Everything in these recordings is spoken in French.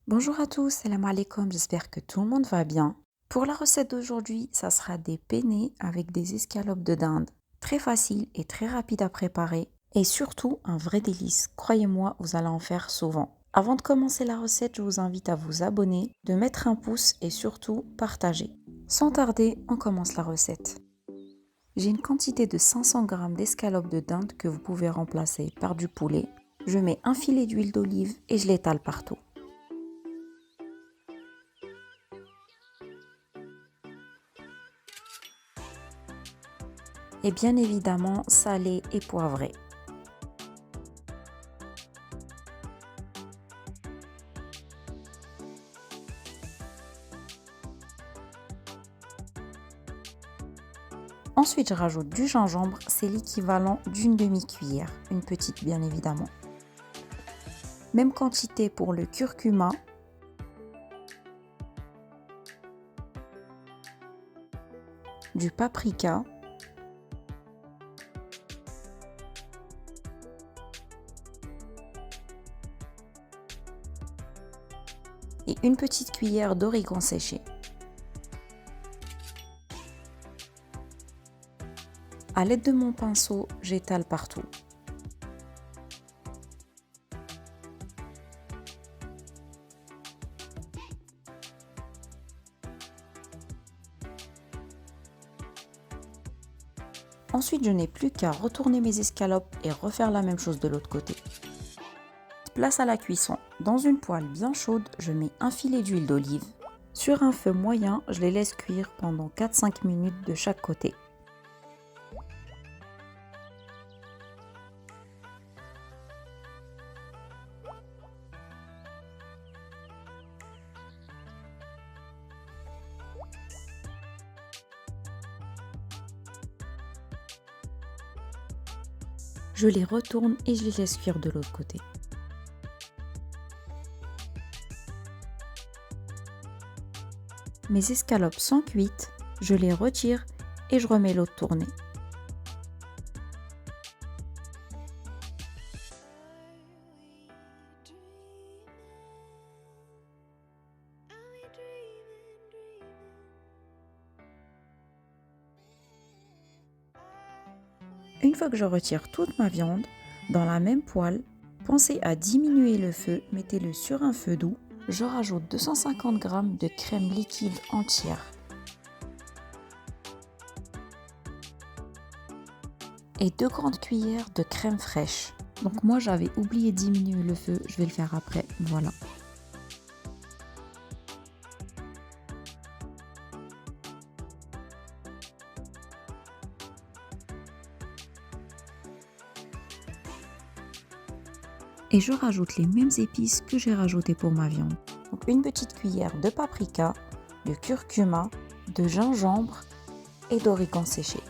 Bonjour à tous, salam alaikum, j'espère que tout le monde va bien. Pour la recette d'aujourd'hui, ça sera des penne avec des escalopes de dinde. Très facile et très rapide à préparer et surtout un vrai délice. Croyez-moi, vous allez en faire souvent. Avant de commencer la recette, je vous invite à vous abonner, de mettre un pouce et surtout partager. Sans tarder, on commence la recette. J'ai une quantité de 500 g d'escalopes de dinde que vous pouvez remplacer par du poulet. Je mets un filet d'huile d'olive et je l'étale partout. Et bien évidemment salé et poivré. Ensuite, je rajoute du gingembre, c'est l'équivalent d'une demi-cuillère, une petite bien évidemment. Même quantité pour le curcuma, du paprika, et une petite cuillère d'origan séché. À l'aide de mon pinceau, j'étale partout. Ensuite, je n'ai plus qu'à retourner mes escalopes et refaire la même chose de l'autre côté. Place à la cuisson. Dans une poêle bien chaude, je mets un filet d'huile d'olive. Sur un feu moyen, je les laisse cuire pendant 4-5 minutes de chaque côté. Je les retourne et je les laisse cuire de l'autre côté. Mes escalopes sont cuites, je les retire et je remets l'autre tournée. Une fois que je retire toute ma viande, dans la même poêle, pensez à diminuer le feu, mettez-le sur un feu doux. Je rajoute 250 g de crème liquide entière et 2 grandes cuillères de crème fraîche. Donc moi j'avais oublié de diminuer le feu, je vais le faire après, voilà. Et je rajoute les mêmes épices que j'ai rajoutées pour ma viande. Donc une petite cuillère de paprika, de curcuma, de gingembre et d'origan séché.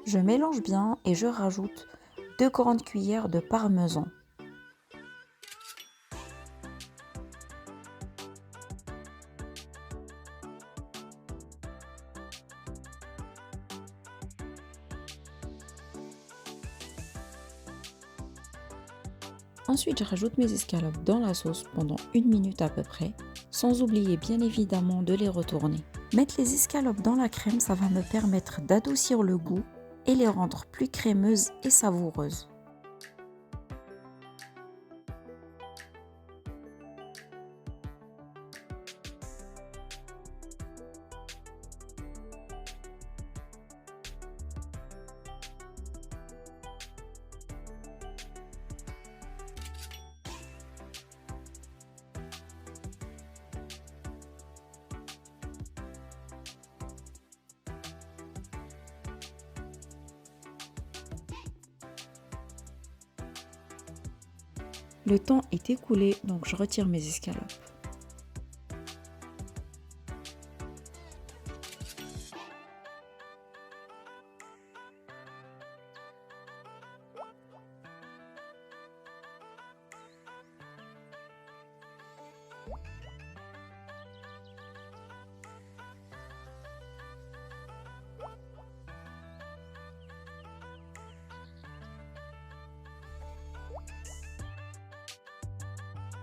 Je mélange bien et je rajoute 2 grandes cuillères de parmesan. Ensuite, je rajoute mes escalopes dans la sauce pendant 1 minute à peu près, sans oublier bien évidemment de les retourner. Mettre les escalopes dans la crème, ça va me permettre d'adoucir le goût et les rendre plus crémeuses et savoureuses. Le temps est écoulé, donc je retire mes escalopes.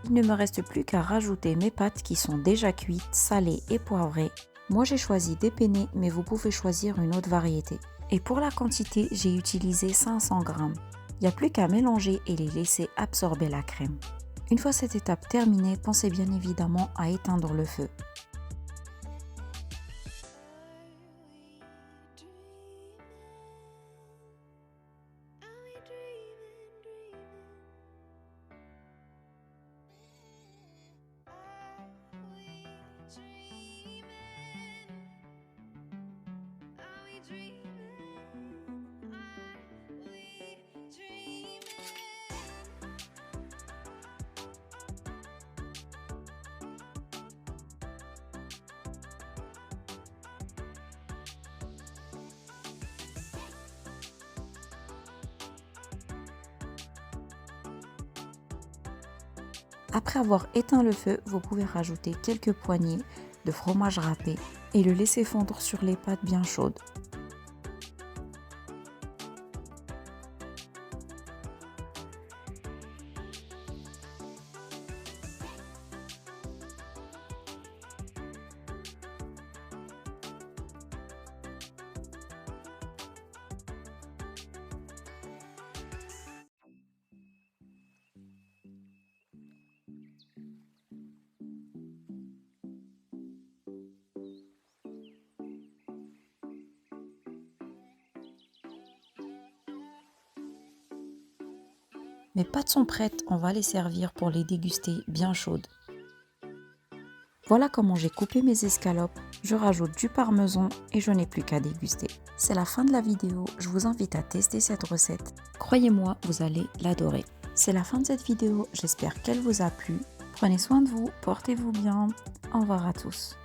Il ne me reste plus qu'à rajouter mes pâtes qui sont déjà cuites, salées et poivrées. Moi j'ai choisi des penne, mais vous pouvez choisir une autre variété. Et pour la quantité, j'ai utilisé 500 g. Il n'y a plus qu'à mélanger et les laisser absorber la crème. Une fois cette étape terminée, pensez bien évidemment à éteindre le feu. Après avoir éteint le feu, vous pouvez rajouter quelques poignées de fromage râpé et le laisser fondre sur les pâtes bien chaudes. Mes pâtes sont prêtes, on va les servir pour les déguster bien chaudes. Voilà comment j'ai coupé mes escalopes, je rajoute du parmesan et je n'ai plus qu'à déguster. C'est la fin de la vidéo, je vous invite à tester cette recette. Croyez-moi, vous allez l'adorer. C'est la fin de cette vidéo, j'espère qu'elle vous a plu. Prenez soin de vous, portez-vous bien, au revoir à tous.